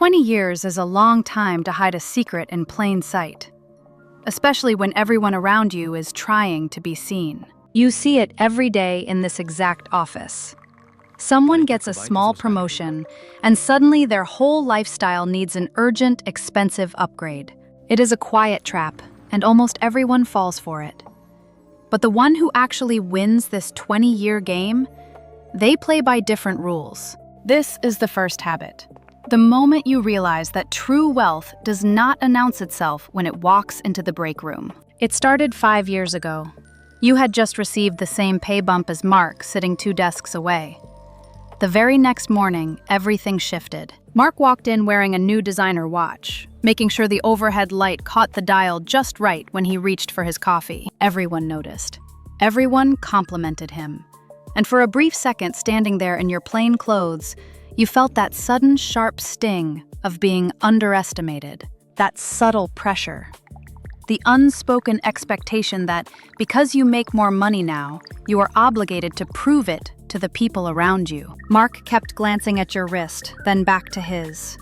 20 years is a long time to hide a secret in plain sight, especially when everyone around you is trying to be seen. You see it every day in this exact office. Someone gets a small promotion, and suddenly their whole lifestyle needs an urgent, expensive upgrade. It is a quiet trap, and almost everyone falls for it. But the one who actually wins this 20-year game, they play by different rules. This is the first habit. The moment you realize that true wealth does not announce itself when it walks into the break room. It started 5 years ago. You had just received the same pay bump as Mark, sitting 2 desks away. The very next morning, everything shifted. Mark walked in wearing a new designer watch, making sure the overhead light caught the dial just right when he reached for his coffee. Everyone noticed. Everyone complimented him. And for a brief second standing there in your plain clothes, you felt that sudden sharp sting of being underestimated, that subtle pressure. The unspoken expectation that because you make more money now, you are obligated to prove it to the people around you. Mark kept glancing at your wrist, then back to his.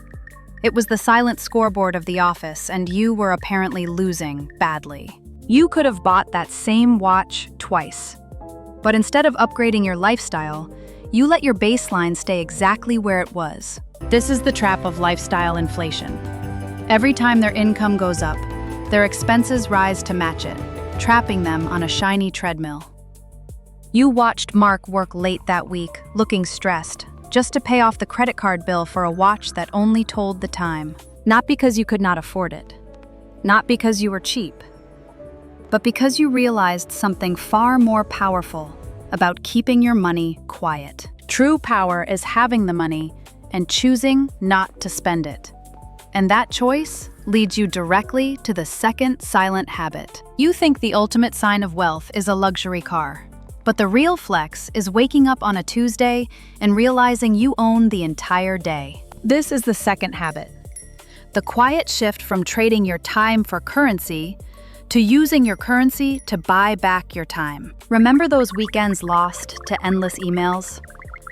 It was the silent scoreboard of the office, and you were apparently losing badly. You could have bought that same watch twice. But instead of upgrading your lifestyle, you let your baseline stay exactly where it was. This is the trap of lifestyle inflation. Every time their income goes up, their expenses rise to match it, trapping them on a shiny treadmill. You watched Mark work late that week, looking stressed, just to pay off the credit card bill for a watch that only told the time. Not because you could not afford it, not because you were cheap, but because you realized something far more powerful about keeping your money quiet. True power is having the money and choosing not to spend it. And that choice leads you directly to the second silent habit. You think the ultimate sign of wealth is a luxury car. But the real flex is waking up on a Tuesday and realizing you own the entire day. This is the second habit. The quiet shift from trading your time for currency to using your currency to buy back your time. Remember those weekends lost to endless emails?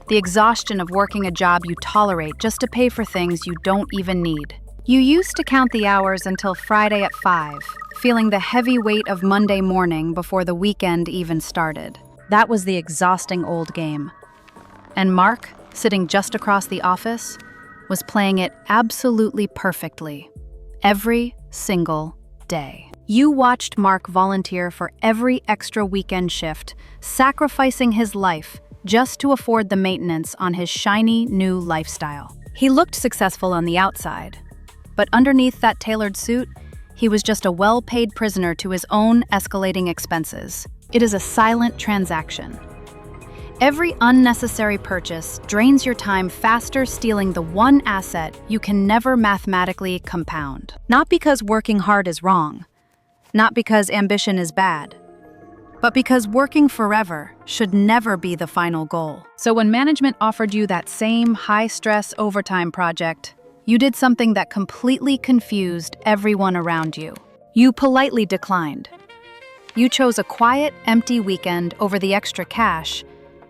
The exhaustion of working a job you tolerate just to pay for things you don't even need. You used to count the hours until Friday at 5, feeling the heavy weight of Monday morning before the weekend even started. That was the exhausting old game. And Mark, sitting just across the office, was playing it absolutely perfectly, every single day. You watched Mark volunteer for every extra weekend shift, sacrificing his life just to afford the maintenance on his shiny new lifestyle. He looked successful on the outside, but underneath that tailored suit, he was just a well-paid prisoner to his own escalating expenses. It is a silent transaction. Every unnecessary purchase drains your time faster, stealing the one asset you can never mathematically compound. Not because working hard is wrong, not because ambition is bad, but because working forever should never be the final goal. So when management offered you that same high-stress overtime project, you did something that completely confused everyone around you. You politely declined. You chose a quiet, empty weekend over the extra cash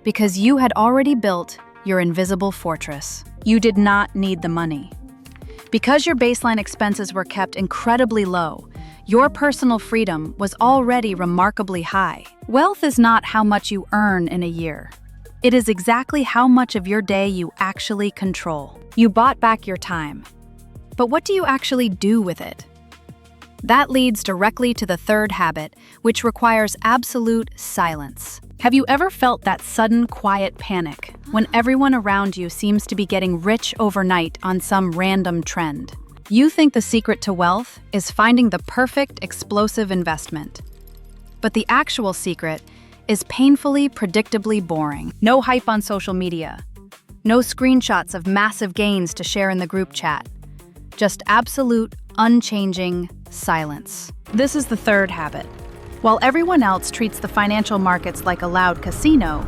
because you had already built your invisible fortress. You did not need the money. Because your baseline expenses were kept incredibly low, your personal freedom was already remarkably high. Wealth is not how much you earn in a year. It is exactly how much of your day you actually control. You bought back your time. But what do you actually do with it? That leads directly to the third habit, which requires absolute silence. Have you ever felt that sudden quiet panic when everyone around you seems to be getting rich overnight on some random trend? You think the secret to wealth is finding the perfect explosive investment. But the actual secret is painfully, predictably boring. No hype on social media. No screenshots of massive gains to share in the group chat. Just absolute, unchanging silence. This is the third habit. While everyone else treats the financial markets like a loud casino,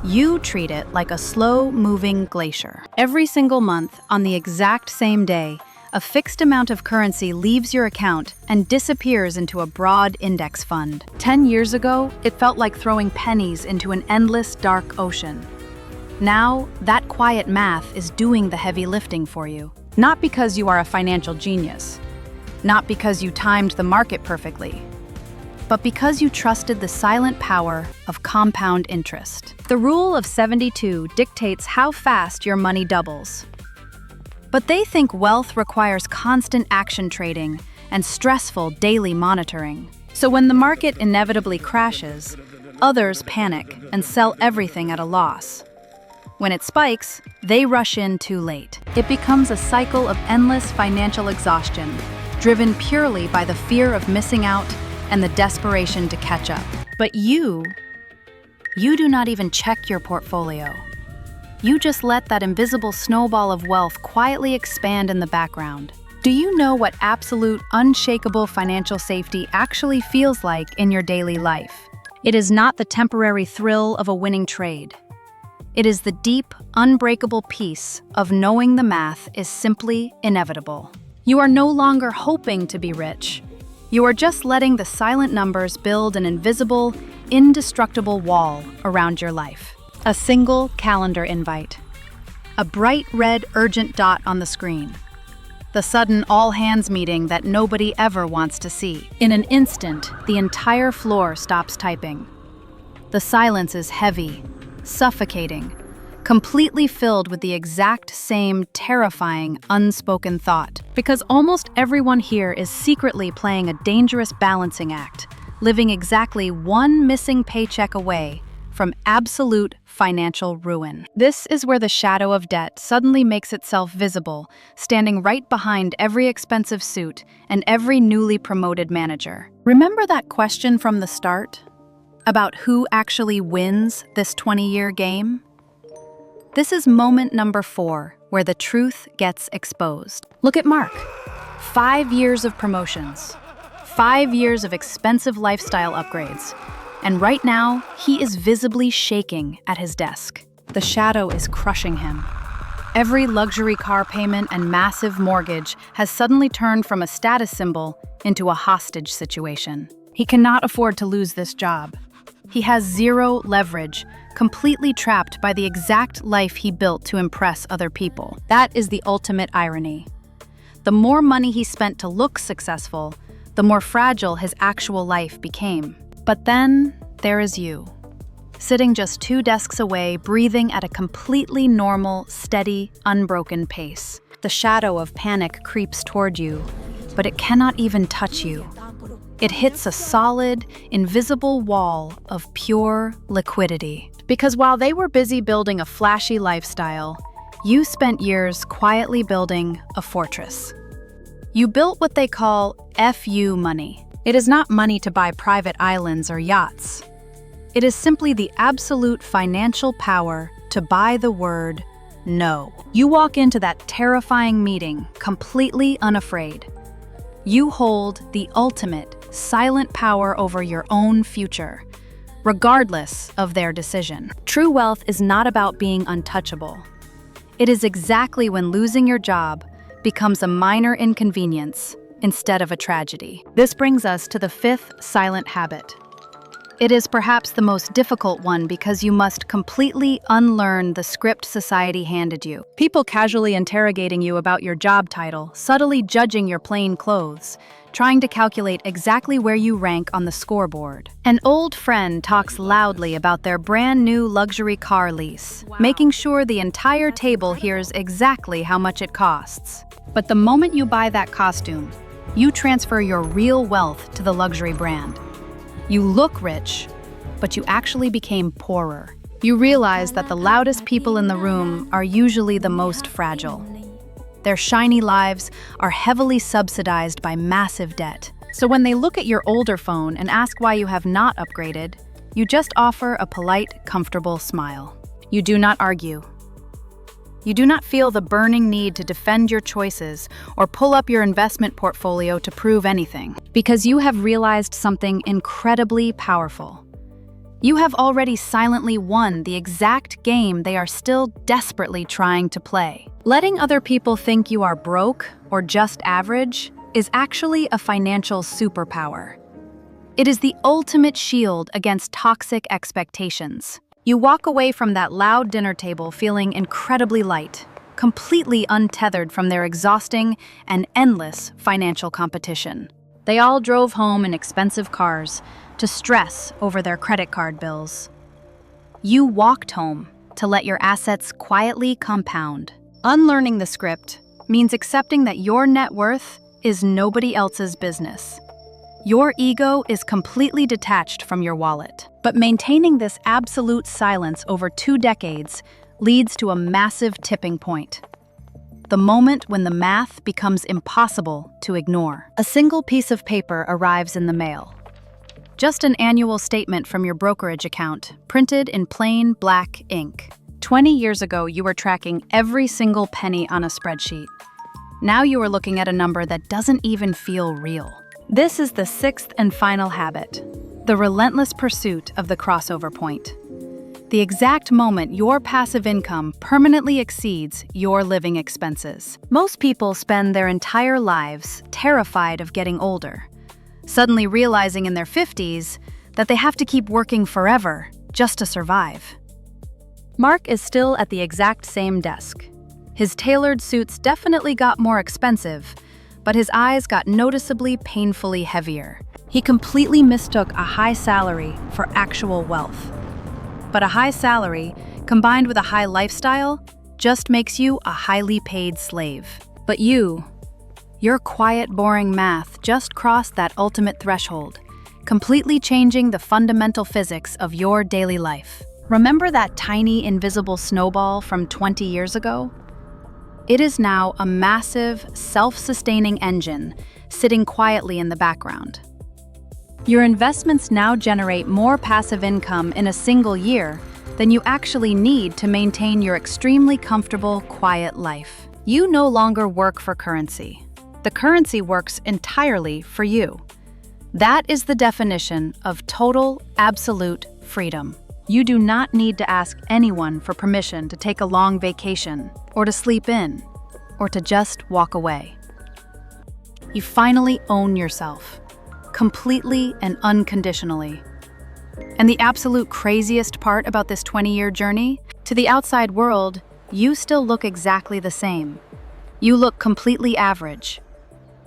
you treat it like a slow-moving glacier. Every single month, on the exact same day, a fixed amount of currency leaves your account and disappears into a broad index fund. 10 years ago, it felt like throwing pennies into an endless, dark ocean. Now, that quiet math is doing the heavy lifting for you. Not because you are a financial genius, not because you timed the market perfectly, but because you trusted the silent power of compound interest. The rule of 72 dictates how fast your money doubles. But they think wealth requires constant action trading and stressful daily monitoring. So when the market inevitably crashes, others panic and sell everything at a loss. When it spikes, they rush in too late. It becomes a cycle of endless financial exhaustion, driven purely by the fear of missing out and the desperation to catch up. But you do not even check your portfolio. You just let that invisible snowball of wealth quietly expand in the background. Do you know what absolute, unshakable financial safety actually feels like in your daily life? It is not the temporary thrill of a winning trade. It is the deep, unbreakable peace of knowing the math is simply inevitable. You are no longer hoping to be rich. You are just letting the silent numbers build an invisible, indestructible wall around your life. A single calendar invite. A bright red urgent dot on the screen. The sudden all-hands meeting that nobody ever wants to see. In an instant, the entire floor stops typing. The silence is heavy, suffocating, completely filled with the exact same terrifying, unspoken thought. Because almost everyone here is secretly playing a dangerous balancing act, living exactly one missing paycheck away from absolute financial ruin. This is where the shadow of debt suddenly makes itself visible, standing right behind every expensive suit and every newly promoted manager. Remember that question from the start? About who actually wins this 20-year game? This is moment number 4, where the truth gets exposed. Look at Mark. 5 years of promotions, 5 years of expensive lifestyle upgrades, and right now, he is visibly shaking at his desk. The shadow is crushing him. Every luxury car payment and massive mortgage has suddenly turned from a status symbol into a hostage situation. He cannot afford to lose this job. He has zero leverage, completely trapped by the exact life he built to impress other people. That is the ultimate irony. The more money he spent to look successful, the more fragile his actual life became. But then, there is you, sitting just 2 desks away, breathing at a completely normal, steady, unbroken pace. The shadow of panic creeps toward you, but it cannot even touch you. It hits a solid, invisible wall of pure liquidity. Because while they were busy building a flashy lifestyle, you spent years quietly building a fortress. You built what they call FU money. It is not money to buy private islands or yachts. It is simply the absolute financial power to buy the word no. You walk into that terrifying meeting completely unafraid. You hold the ultimate, silent power over your own future, regardless of their decision. True wealth is not about being untouchable. It is exactly when losing your job becomes a minor inconvenience instead of a tragedy. This brings us to the 5th silent habit. It is perhaps the most difficult one because you must completely unlearn the script society handed you. People casually interrogating you about your job title, subtly judging your plain clothes, trying to calculate exactly where you rank on the scoreboard. An old friend talks loudly about their brand new luxury car lease, making sure the entire table hears exactly how much it costs. But the moment you buy that costume, you transfer your real wealth to the luxury brand. You look rich, but you actually became poorer. You realize that the loudest people in the room are usually the most fragile. Their shiny lives are heavily subsidized by massive debt. So when they look at your older phone and ask why you have not upgraded, you just offer a polite, comfortable smile. You do not argue. You do not feel the burning need to defend your choices or pull up your investment portfolio to prove anything, because you have realized something incredibly powerful. You have already silently won the exact game they are still desperately trying to play. Letting other people think you are broke or just average is actually a financial superpower. It is the ultimate shield against toxic expectations. You walk away from that loud dinner table feeling incredibly light, completely untethered from their exhausting and endless financial competition. They all drove home in expensive cars to stress over their credit card bills. You walked home to let your assets quietly compound. Unlearning the script means accepting that your net worth is nobody else's business. Your ego is completely detached from your wallet. But maintaining this absolute silence over 2 decades leads to a massive tipping point. The moment when the math becomes impossible to ignore. A single piece of paper arrives in the mail. Just an annual statement from your brokerage account, printed in plain black ink. 20 years ago, you were tracking every single penny on a spreadsheet. Now you are looking at a number that doesn't even feel real. This is the 6th and final habit, the relentless pursuit of the crossover point. The exact moment your passive income permanently exceeds your living expenses. Most people spend their entire lives terrified of getting older, suddenly realizing in their 50s that they have to keep working forever just to survive. Mark is still at the exact same desk. His tailored suits definitely got more expensive, but his eyes got noticeably painfully heavier. He completely mistook a high salary for actual wealth. But a high salary, combined with a high lifestyle, just makes you a highly paid slave. But your quiet, boring math just crossed that ultimate threshold, completely changing the fundamental physics of your daily life. Remember that tiny, invisible snowball from 20 years ago? It is now a massive, self-sustaining engine sitting quietly in the background. Your investments now generate more passive income in a single year than you actually need to maintain your extremely comfortable, quiet life. You no longer work for currency. The currency works entirely for you. That is the definition of total, absolute freedom. You do not need to ask anyone for permission to take a long vacation, or to sleep in, or to just walk away. You finally own yourself, completely and unconditionally. And the absolute craziest part about this 20-year journey? To the outside world, you still look exactly the same. You look completely average.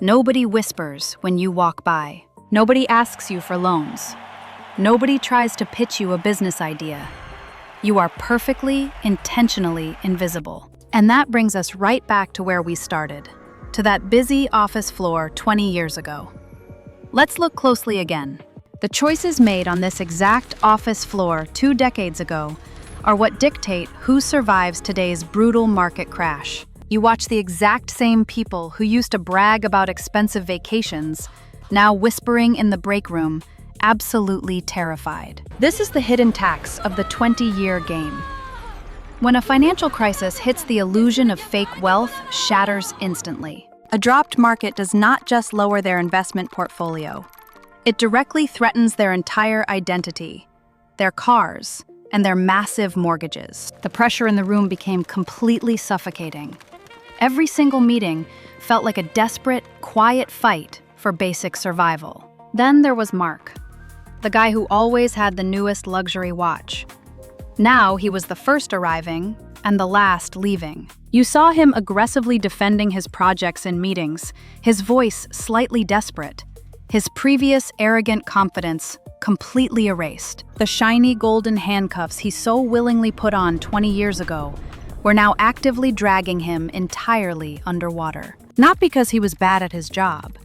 Nobody whispers when you walk by. Nobody asks you for loans. Nobody tries to pitch you a business idea. You are perfectly, intentionally invisible. And that brings us right back to where we started, to that busy office floor 20 years ago. Let's look closely again. The choices made on this exact office floor 2 decades ago are what dictate who survives today's brutal market crash. You watch the exact same people who used to brag about expensive vacations, now whispering in the break room, absolutely terrified. This is the hidden tax of the 20-year game. When a financial crisis hits, the illusion of fake wealth shatters instantly. A dropped market does not just lower their investment portfolio. It directly threatens their entire identity, their cars, and their massive mortgages. The pressure in the room became completely suffocating. Every single meeting felt like a desperate, quiet fight for basic survival. Then there was Mark, the guy who always had the newest luxury watch. Now he was the first arriving and the last leaving. You saw him aggressively defending his projects in meetings, his voice slightly desperate, his previous arrogant confidence completely erased. The shiny golden handcuffs he so willingly put on 20 years ago were now actively dragging him entirely underwater. Not because he was bad at his job,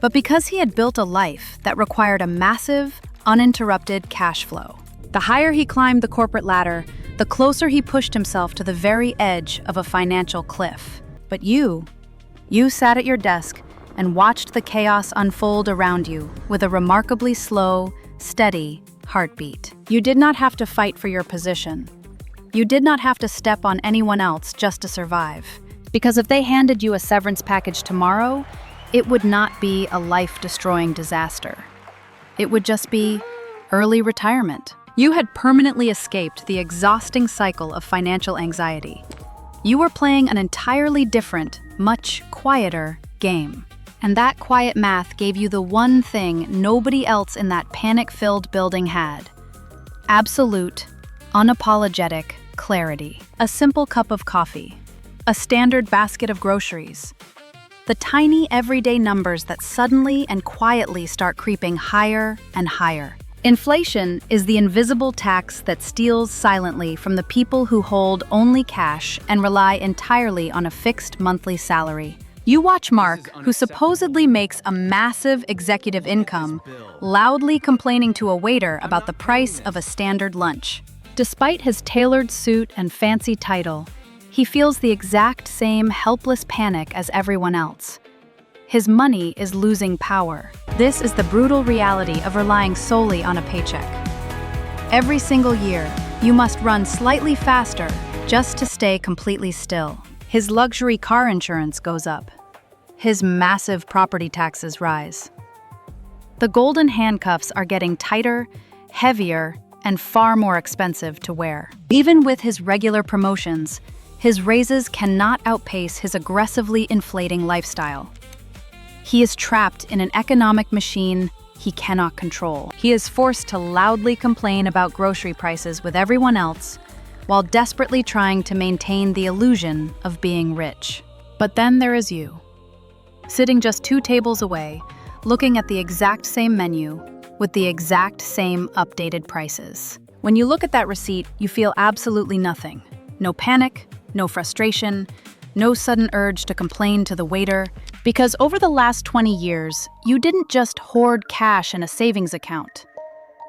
but because he had built a life that required a massive, uninterrupted cash flow. The higher he climbed the corporate ladder, the closer he pushed himself to the very edge of a financial cliff. But you sat at your desk and watched the chaos unfold around you with a remarkably slow, steady heartbeat. You did not have to fight for your position. You did not have to step on anyone else just to survive. Because if they handed you a severance package tomorrow, it would not be a life-destroying disaster. It would just be early retirement. You had permanently escaped the exhausting cycle of financial anxiety. You were playing an entirely different, much quieter game. And that quiet math gave you the one thing nobody else in that panic-filled building had. Absolute, unapologetic clarity. A simple cup of coffee, A standard basket of groceries. The tiny everyday numbers that suddenly and quietly start creeping higher and higher. Inflation is the invisible tax that steals silently from the people who hold only cash and rely entirely on a fixed monthly salary. You watch Mark, who supposedly makes a massive executive income, loudly complaining to a waiter about the price of a standard lunch. Despite his tailored suit and fancy title, he feels the exact same helpless panic as everyone else. His money is losing power. This is the brutal reality of relying solely on a paycheck. Every single year, you must run slightly faster just to stay completely still. His luxury car insurance goes up. His massive property taxes rise. The golden handcuffs are getting tighter, heavier, and far more expensive to wear. Even with his regular promotions, his raises cannot outpace his aggressively inflating lifestyle. He is trapped in an economic machine he cannot control. He is forced to loudly complain about grocery prices with everyone else, while desperately trying to maintain the illusion of being rich. But then there is you, sitting just 2 tables away, looking at the exact same menu, with the exact same updated prices. When you look at that receipt, you feel absolutely nothing. No panic, no frustration, no sudden urge to complain to the waiter, because over the last 20 years, you didn't just hoard cash in a savings account.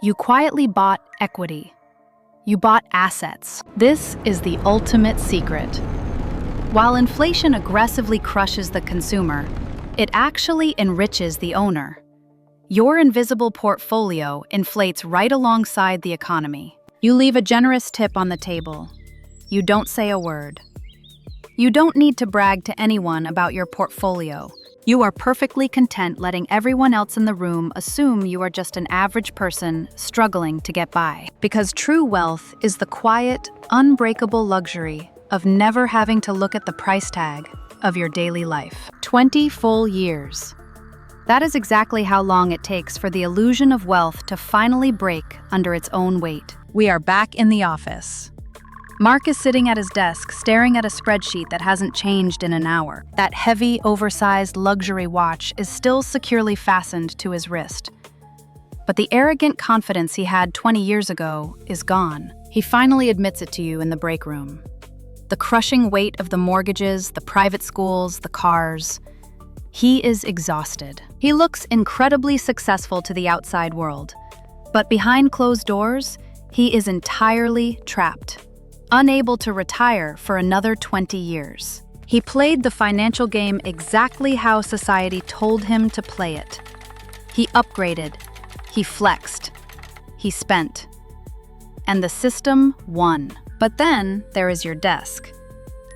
You quietly bought equity. You bought assets. This is the ultimate secret. While inflation aggressively crushes the consumer, it actually enriches the owner. Your invisible portfolio inflates right alongside the economy. You leave a generous tip on the table. You don't say a word. You don't need to brag to anyone about your portfolio. You are perfectly content letting everyone else in the room assume you are just an average person struggling to get by. Because true wealth is the quiet, unbreakable luxury of never having to look at the price tag of your daily life. 20 full years. That is exactly how long it takes for the illusion of wealth to finally break under its own weight. We are back in the office. Mark is sitting at his desk, staring at a spreadsheet that hasn't changed in an hour. That heavy, oversized luxury watch is still securely fastened to his wrist. But the arrogant confidence he had 20 years ago is gone. He finally admits it to you in the break room. The crushing weight of the mortgages, the private schools, the cars. He is exhausted. He looks incredibly successful to the outside world. But behind closed doors, he is entirely trapped. Unable to retire for another 20 years. He played the financial game exactly how society told him to play it. He upgraded, he flexed, he spent. And the system won. But then there is your desk.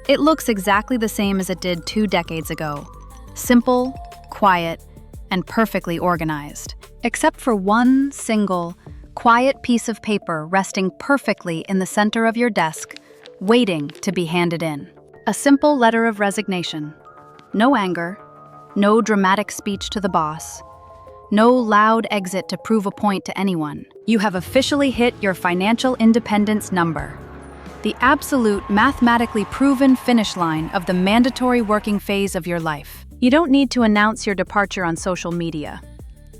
It looks exactly the same as it did 2 decades ago. Simple, quiet, and perfectly organized. Except for one single, quiet piece of paper resting perfectly in the center of your desk, waiting to be handed in. A simple letter of resignation. No anger, no dramatic speech to the boss, no loud exit to prove a point to anyone. You have officially hit your financial independence number. The absolute, mathematically proven finish line of the mandatory working phase of your life. You don't need to announce your departure on social media.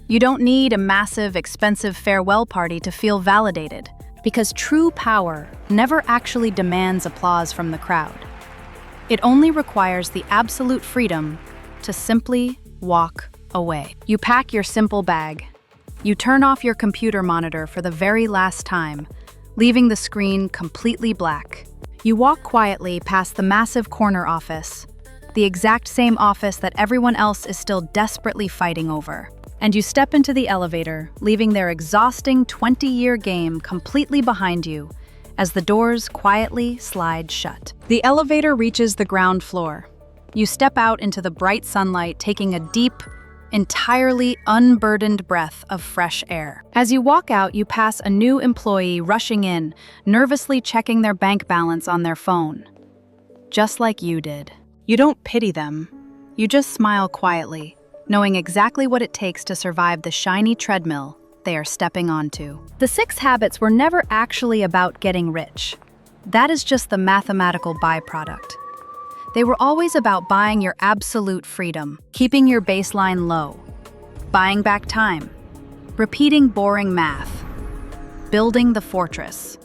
You don't need a massive, expensive farewell party to feel validated, because true power never actually demands applause from the crowd. It only requires the absolute freedom to simply walk away. You pack your simple bag. You turn off your computer monitor for the very last time, leaving the screen completely black. You walk quietly past the massive corner office, the exact same office that everyone else is still desperately fighting over. And you step into the elevator, leaving their exhausting 20-year game completely behind you as the doors quietly slide shut. The elevator reaches the ground floor. You step out into the bright sunlight, taking a deep, entirely unburdened breath of fresh air. As you walk out, you pass a new employee rushing in, nervously checking their bank balance on their phone. Just like you did. You don't pity them. You just smile quietly, knowing exactly what it takes to survive the shiny treadmill they are stepping onto. The 6 habits were never actually about getting rich. That is just the mathematical byproduct. They were always about buying your absolute freedom, keeping your baseline low, buying back time, repeating boring math, building the fortress,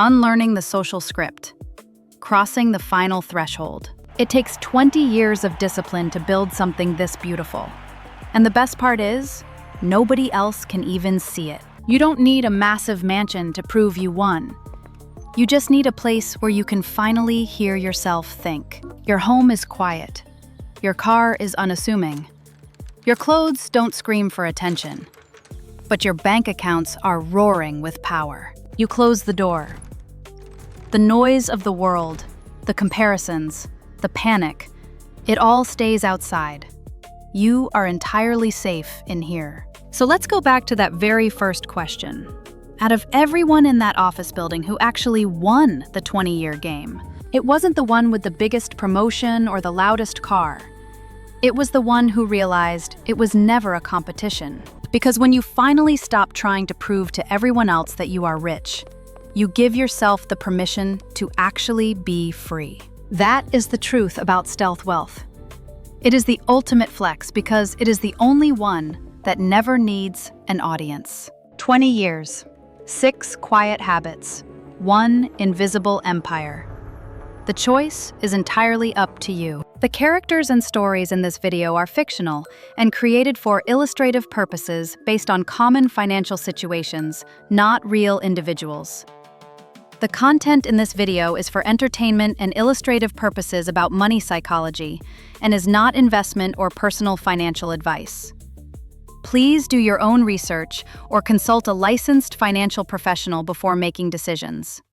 unlearning the social script, crossing the final threshold. It takes 20 years of discipline to build something this beautiful. And the best part is, nobody else can even see it. You don't need a massive mansion to prove you won. You just need a place where you can finally hear yourself think. Your home is quiet. Your car is unassuming. Your clothes don't scream for attention. But your bank accounts are roaring with power. You close the door. The noise of the world, the comparisons, the panic, it all stays outside. You are entirely safe in here. So let's go back to that very first question. Out of everyone in that office building who actually won the 20-year game, it wasn't the one with the biggest promotion or the loudest car. It was the one who realized it was never a competition. Because when you finally stop trying to prove to everyone else that you are rich, you give yourself the permission to actually be free. That is the truth about stealth wealth. It is the ultimate flex because it is the only one that never needs an audience. 20 years, 6 quiet habits, 1 invisible empire. The choice is entirely up to you. The characters and stories in this video are fictional and created for illustrative purposes based on common financial situations, not real individuals. The content in this video is for entertainment and illustrative purposes about money psychology and is not investment or personal financial advice. Please do your own research or consult a licensed financial professional before making decisions.